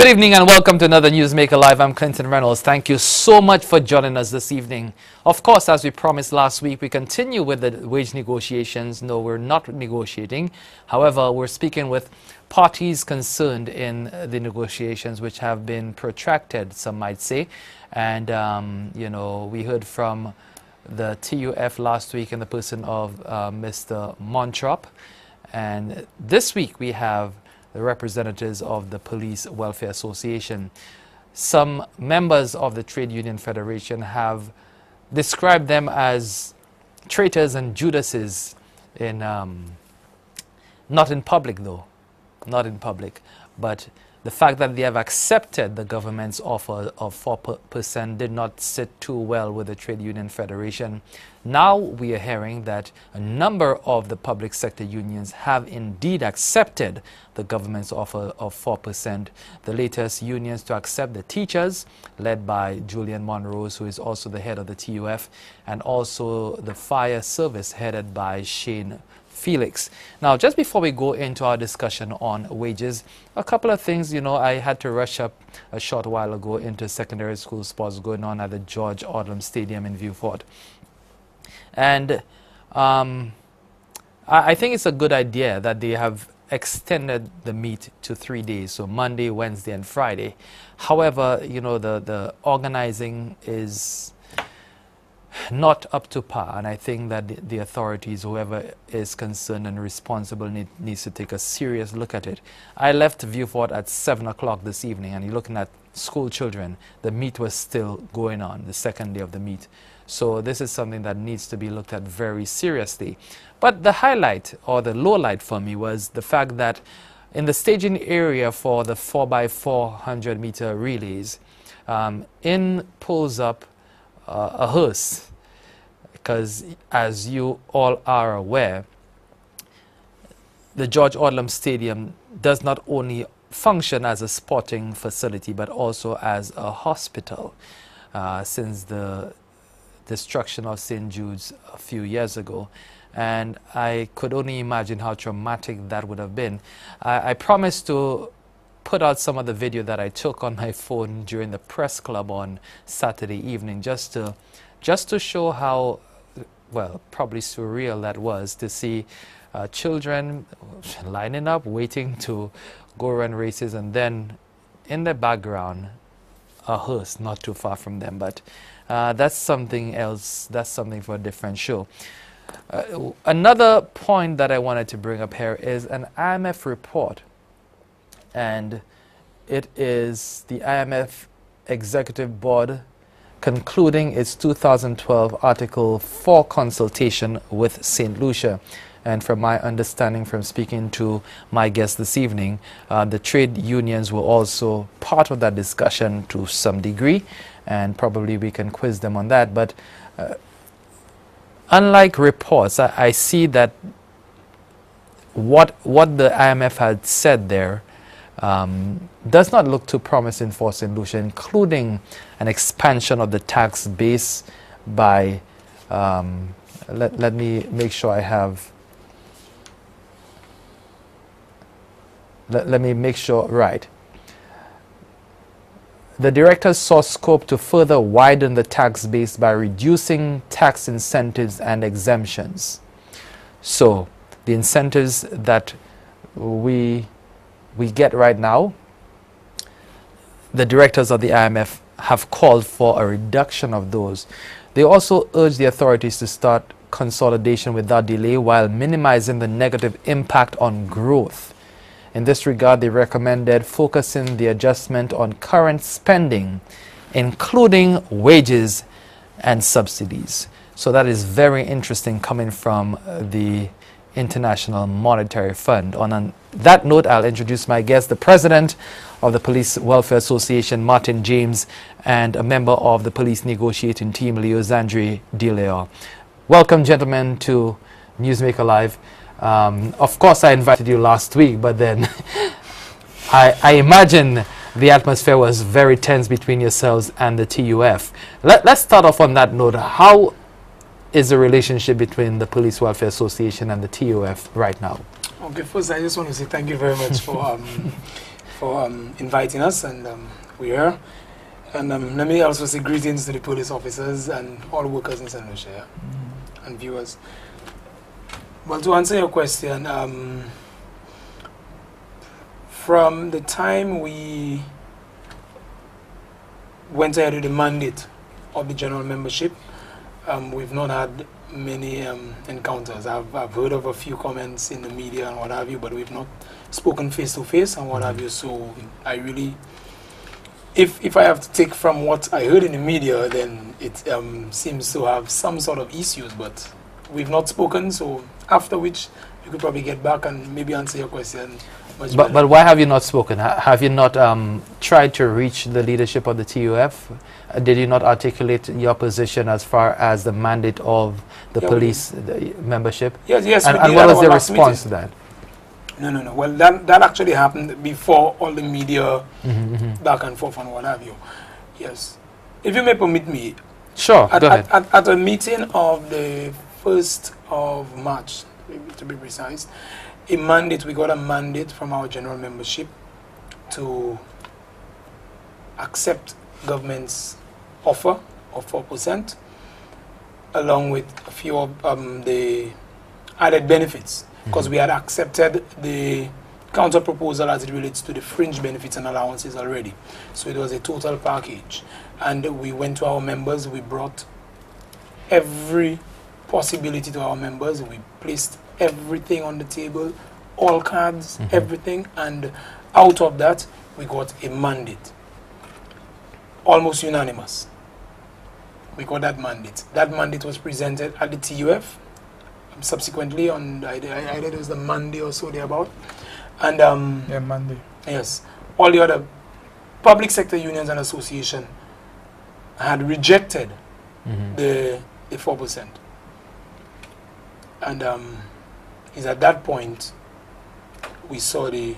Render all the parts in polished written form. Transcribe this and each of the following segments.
Good evening and welcome to another Newsmaker Live. I'm Clinton Reynolds. Thank you so much for joining us this evening. Of course, as we promised last week, we continue with the wage negotiations. No, we're not negotiating. However, we're speaking with parties concerned in the negotiations, which have been protracted, some might say. And, we heard from the TUF last week in the person of Mr. Montrop. And this week we have the representatives of the Police Welfare Association. Some members of the Trade Union Federation have described them as traitors and Judases in, not in public though, not in public, but the fact that they have accepted the government's offer of 4% did not sit too well with the Trade Union Federation. Now we are hearing that a number of the public sector unions have indeed accepted the government's offer of 4%. The latest unions to accept, the teachers, led by Julian Monrose, who is also the head of the TUF, and also the fire service headed by Shane Felix. Now, just before we go into our discussion on wages, a couple of things, I had to rush up a short while ago into secondary school sports going on at the George Odlum Stadium in Vieux Fort. And I think it's a good idea that they have extended the meet to 3 days, so Monday, Wednesday, and Friday. However, the organizing is not up to par, and I think that the authorities, whoever is concerned and responsible, needs to take a serious look at it. I left Vieux Fort at 7 o'clock this evening, and you're looking at school children. The meet was still going on, the second day of the meet. So this is something that needs to be looked at very seriously. But the highlight, or the low light for me, was the fact that in the staging area for the 4x400 meter relays, in pulls up a hearse, because as you all are aware, the George Odlum Stadium does not only function as a sporting facility but also as a hospital since the destruction of St. Jude's a few years ago. And I could only imagine how traumatic that would have been. I promised to put out some of the video that I took on my phone during the press club on Saturday evening, just to show how, well, probably surreal that was to see children lining up, waiting to go run races, and then in the background, a hearse not too far from them. But that's something else. That's something for a different show. Another point that I wanted to bring up here is an IMF report. And it is the IMF Executive Board concluding its 2012 Article 4 consultation with St. Lucia. And from my understanding from speaking to my guest this evening, the trade unions were also part of that discussion to some degree, and probably we can quiz them on that. But unlike reports, I see that what the IMF had said there does not look too promising for St. Lucia, including an expansion of the tax base by, let me make sure I have, let me make sure, right. The directors saw scope to further widen the tax base by reducing tax incentives and exemptions. So the incentives that we get right now, the directors of the IMF have called for a reduction of those. They also urge the authorities to start consolidation without delay while minimizing the negative impact on growth. In this regard, they recommended focusing the adjustment on current spending, including wages and subsidies. So that is very interesting coming from the International Monetary Fund. On that note, I'll introduce my guest, the president of the Police Welfare Association, Martin James, and a member of the police negotiating team, Leosandre DeLeon. Welcome, gentlemen, to Newsmaker Live. Of course, I invited you last week, but then I imagine the atmosphere was very tense between yourselves and the TUF. Let's start off on that note. How is the relationship between the Police Welfare Association and the TUF right now? Okay, first I just want to say thank you very much for for inviting us, and we're here. And let me also say greetings to the police officers and all workers in St. Lucia and viewers. Well, to answer your question, from the time we went ahead with the mandate of the general membership, we've not had many encounters. I've heard of a few comments in the media and what have you, but we've not spoken face to face and what have you. So I really, if I have to take from what I heard in the media, then it seems to have some sort of issues, but we've not spoken. So after which you could probably get back and maybe answer your question much better. But why have you not spoken? Have you not tried to reach the leadership of the TUF? Did you not articulate your position as far as the mandate of the police membership? Yes. And what was the response to that? No. Well, that actually happened before all the media back and forth and what have you. Yes. If you may permit me. Sure, go ahead. At a meeting of the 1st of March, to be precise, we got a mandate from our general membership to accept government's offer of 4%, along with a few of the added benefits, because we had accepted the counter proposal as it relates to the fringe benefits and allowances already. So it was a total package. And we went to our members, we brought every possibility to our members, we placed everything on the table, all cards, everything, and out of that, we got a mandate. Almost unanimous. We got that mandate. That mandate was presented at the TUF, subsequently on either it was the Monday or so thereabout, and Monday. Yes, all the other public sector unions and association had rejected the 4%, and it's at that point we saw the,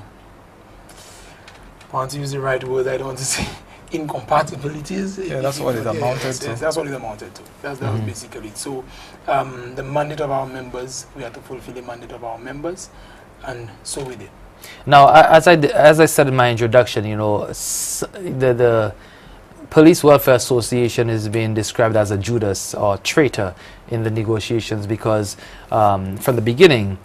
I want to use the right word, I don't want to say incompatibilities. Yeah, that's what it amounted to. Yes, that's what it amounted to. That was basically it. So the mandate of our members, we had to fulfill the mandate of our members, and so we did. Now, as I said in my introduction, you know, the Police Welfare Association is being described as a Judas or traitor in the negotiations because from the beginning,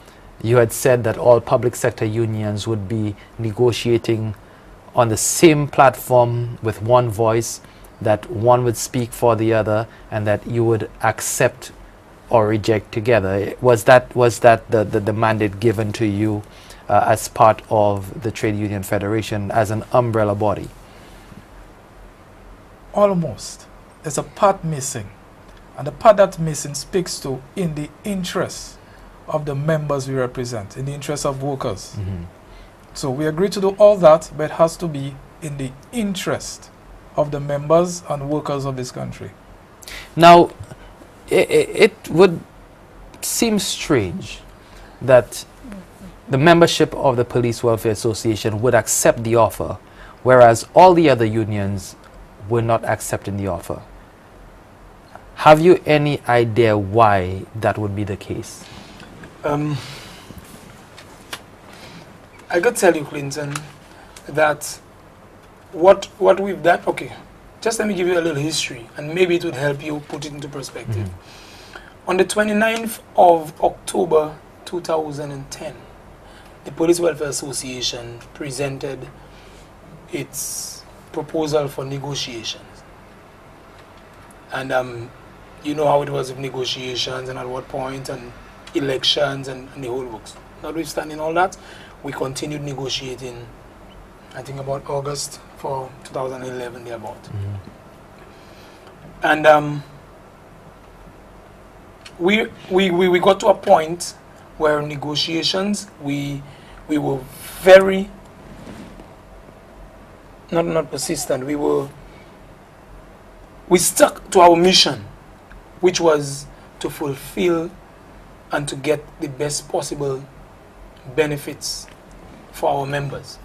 you had said that all public sector unions would be negotiating on the same platform with one voice, that one would speak for the other, and that you would accept or reject together. Was that the mandate given to you as part of the Trade Union Federation as an umbrella body? Almost. There's a part missing, and the part that's missing speaks to in the interest of the members we represent, in the interest of workers. So we agree to do all that, but it has to be in the interest of the members and workers of this country. Now, it would seem strange that the membership of the Police Welfare Association would accept the offer, whereas all the other unions were not accepting the offer. Have you any idea why that would be the case? I could tell you, Clinton, that what we've done, okay, just let me give you a little history, and maybe it would help you put it into perspective. On the 29th of October 2010, the Police Welfare Association presented its proposal for negotiations. And you know how it was with negotiations and at what point, and elections and the whole works. Notwithstanding all that, we continued negotiating, I think about August for 2011 thereabout. And we got to a point where negotiations, we were very not persistent. We stuck to our mission, which was to fulfill and to get the best possible benefits for our members.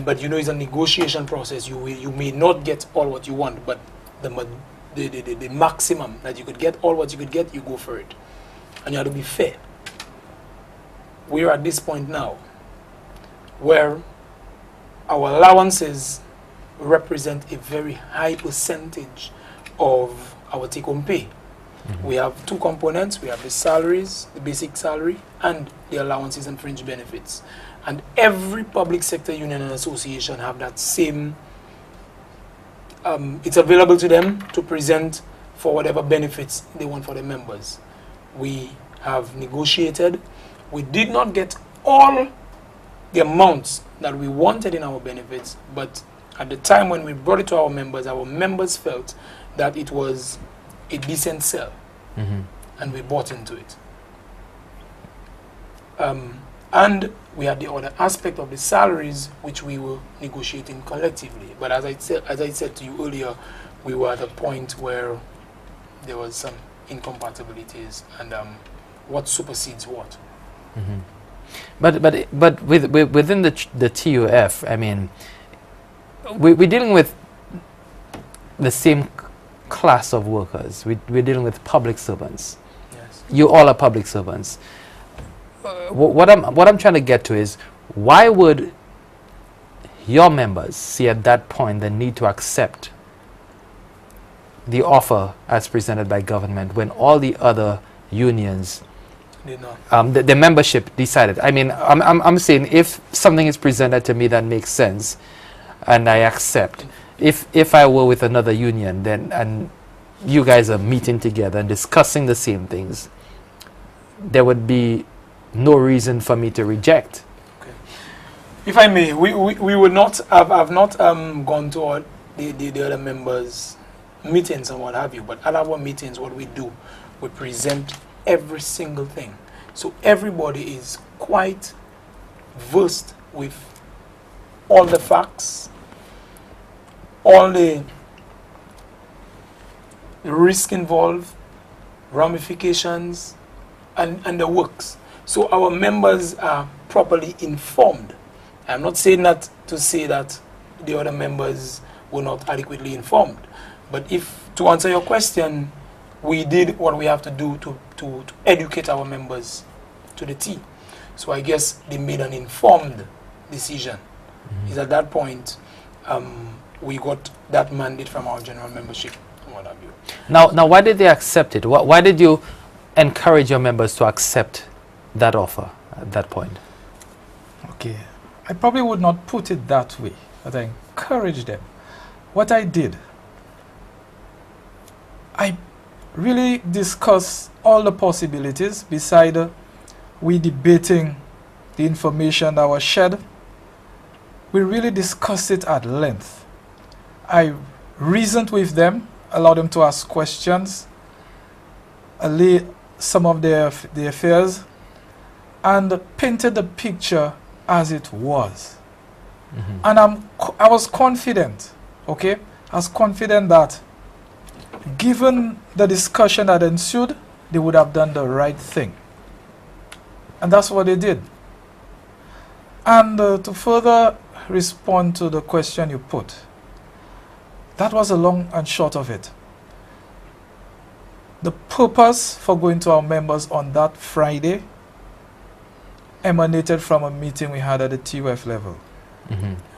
But you know, it's a negotiation process. You may not get all what you want, but the maximum that you could get, all what you could get, you go for it. And you have to be fair. We're at this point now where our allowances represent a very high percentage of our take-home pay. We have two components. We have the salaries, the basic salary, and the allowances and fringe benefits. And every public sector union and association have that same, it's available to them to present for whatever benefits they want for their members. We have negotiated. We did not get all the amounts that we wanted in our benefits, but at the time when we brought it to our members felt that it was a decent sell, and we bought into it. And we had the other aspect of the salaries, which we were negotiating collectively. But as I said to you earlier, we were at a point where there was some incompatibilities, and what supersedes what. But within the TUF, I mean, we're dealing with the same class of workers. We're dealing with public servants. Yes. You all are public servants. What I'm trying to get to is, why would your members see at that point the need to accept the offer as presented by government when all the other unions, the membership decided? I mean, I'm saying if something is presented to me that makes sense and I accept, if I were with another union, then, and you guys are meeting together and discussing the same things, there would be no reason for me to reject. Okay. If I may, we would not have not gone to all the other members' meetings and what have you, but at our meetings, what we do, we present every single thing. So everybody is quite versed with all the facts, all the risk involved, ramifications, and the works. So our members are properly informed. I'm not saying that to say that the other members were not adequately informed, but if, to answer your question, we did what we have to do to educate our members to the T. So I guess they made an informed decision. Is at that point we got that mandate from our general membership and what have you. Now, why did they accept it? Why did you encourage your members to accept that offer at that point? Okay, I probably would not put it that way, but I encouraged them. What I did, I really discussed all the possibilities beside we debating the information that was shared. We really discussed it at length. I reasoned with them, allowed them to ask questions, allay some of their fears, and painted the picture as it was. And I was confident, okay? I was confident that given the discussion that ensued, they would have done the right thing. And that's what they did. And to further respond to the question you put, that was the long and short of it. The purpose for going to our members on that Friday emanated from a meeting we had at the TUF level.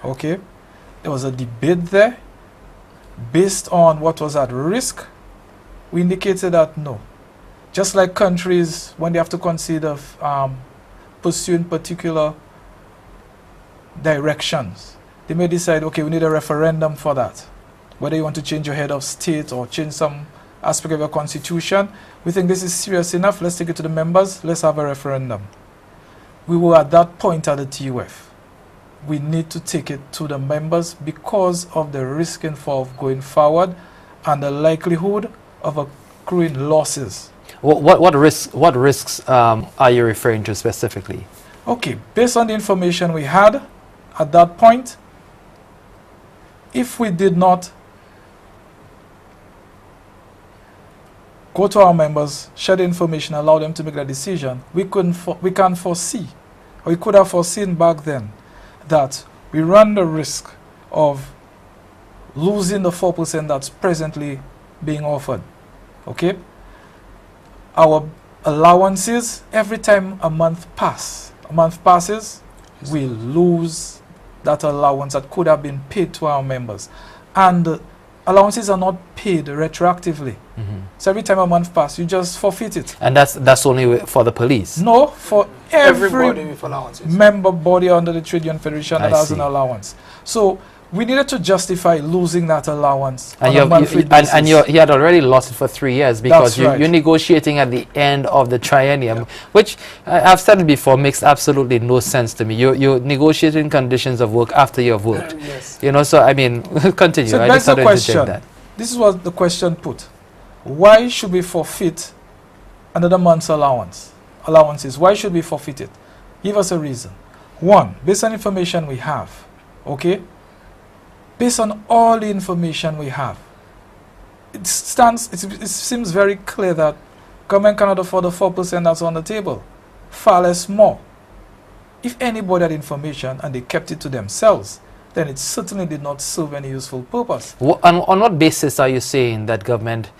Okay? There was a debate there. Based on what was at risk, we indicated that no. Just like countries, when they have to consider pursuing particular directions, they may decide, okay, we need a referendum for that. Whether you want to change your head of state or change some aspect of your constitution, we think this is serious enough, let's take it to the members, let's have a referendum. We were at that point at the TUF. We need to take it to the members because of the risk involved going forward and the likelihood of accruing losses. What risks are you referring to specifically? Okay, based on the information we had at that point, if we did not go to our members, share the information, allow them to make a decision, we can't foresee, or we could have foreseen back then, that we run the risk of losing the 4% that's presently being offered. Okay? Our allowances, every time a month passes, we lose that allowance that could have been paid to our members. And allowances are not paid retroactively. So every time a month passes, you just forfeit it. And that's only for the police? No, for Everybody with allowances. member body under the Trade Union Federation that I has see. an allowance. So we needed to justify losing that allowance And, on a monthly basis. and he had already lost it for 3 years because That's right. you're negotiating at the end of the triennium, which I've said it before makes absolutely no sense to me. You're negotiating conditions of work after you've worked. Yes. You know, so I mean, continue. So I that's just had the to interject question. that. This is what the question put. Why should we forfeit another month's allowances? Why should we forfeit it? Give us a reason. One, based on information we have, okay? Based on all the information we have, it seems very clear that government cannot afford the 4% that's on the table, far less more. If anybody had information and they kept it to themselves, then it certainly did not serve any useful purpose. On what basis are you saying that government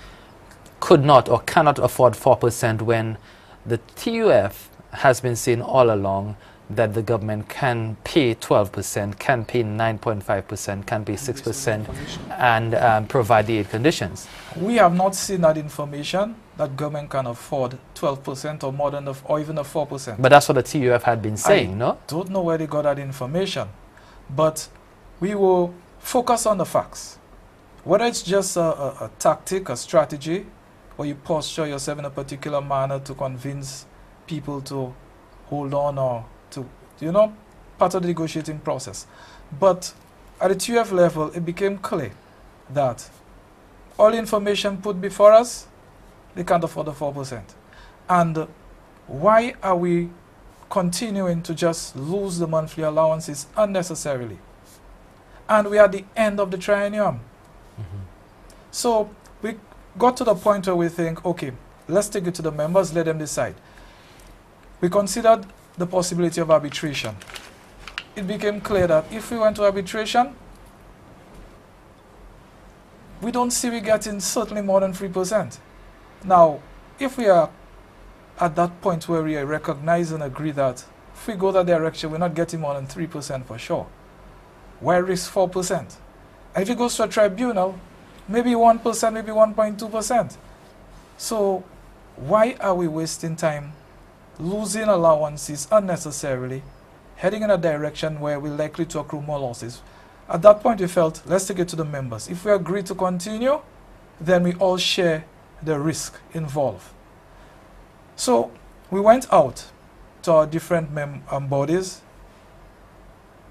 could not or cannot afford 4% when the TUF has been saying all along that the government can pay 12%, can pay 9.5%, can pay 6%, and provide the aid conditions? We have not seen that information that government can afford 12% or more than or even a 4%. But that's what the TUF had been saying, no? Don't know where they got that information, but we will focus on the facts. Whether it's just a tactic, a strategy, or you posture yourself in a particular manner to convince people to hold on or to, part of the negotiating process. But at the TUF level, it became clear that all the information put before us, they can't afford the 4%. And why are we continuing to just lose the monthly allowances unnecessarily? And we are at the end of the triennium. So we got to the point where we think, okay, let's take it to the members, let them decide. We considered the possibility of arbitration. It became clear that if we went to arbitration, we don't see we getting certainly more than 3%. Now, if we are at that point where we recognize and agree that if we go that direction, we're not getting more than 3% for sure, why risk 4%? And if it goes to a tribunal, maybe 1%, maybe 1.2%. So why are we wasting time losing allowances unnecessarily, heading in a direction where we're likely to accrue more losses? At that point, we felt, let's take it to the members. If we agree to continue, then we all share the risk involved. So we went out to our different bodies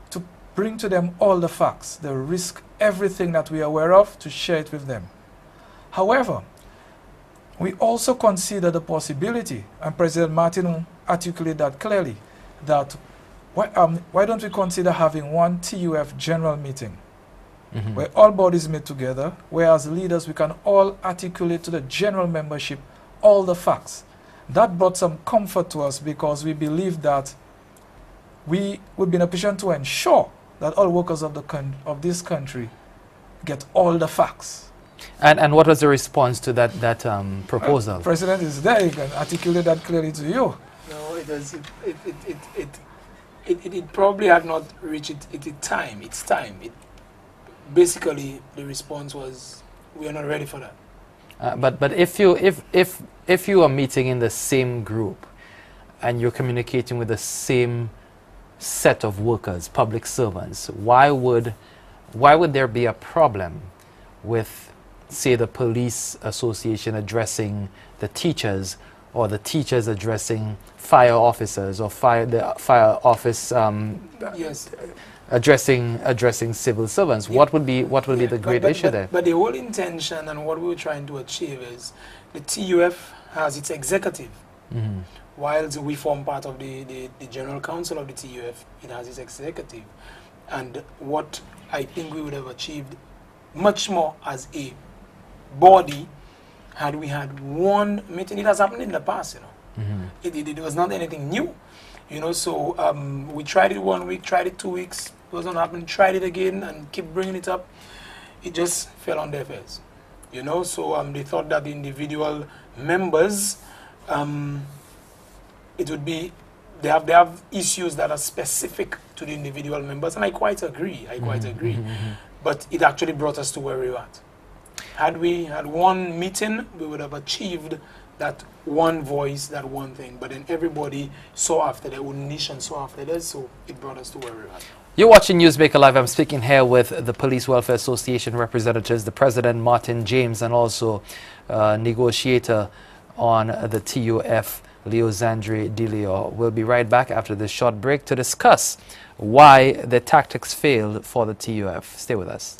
to bring to them all the facts, the risk, everything that we are aware of, to share it with them. However, we also consider the possibility, and President Martin articulated that clearly, that why don't we consider having one TUF general meeting where all bodies meet together, where as leaders we can all articulate to the general membership all the facts. That brought some comfort to us because we believe that we would be in a position to ensure that all workers of this country get all the facts. And what was the response to that proposal? President is there, he can articulate that clearly to you. No, it probably had not reached its time. Basically, the response was, we are not ready for that. But if you are meeting in the same group and you're communicating with the same set of workers, public servants, why would there be a problem with, say, the police association addressing the teachers, or the teachers addressing fire officers, or the fire office Yes. addressing civil servants? Yeah. What would be the great issue there? But the whole intention and what we were trying to achieve is the TUF has its executive, whilst we form part of the general council of the TUF, it has its executive. And what I think we would have achieved much more as a body had we had one meeting. It has happened in the past, it was not anything new, so we tried it 1 week, tried it 2 weeks, wasn't happening, tried it again and keep bringing it up. It just fell on their face, so they thought that the individual members, it would be they have issues that are specific to the individual members, and I quite agree. But it actually brought us to where we're at. Had we had one meeting, we would have achieved that one voice, that one thing. But then everybody saw after their own niche and saw after theirs, so it brought us to where we're at. You're watching Newsmaker Live. I'm speaking here with the Police Welfare Association representatives, the President Martin James, and also negotiator on the TUF, Leozandre De Leon. We'll be right back after this short break to discuss why the tactics failed for the TUF. Stay with us.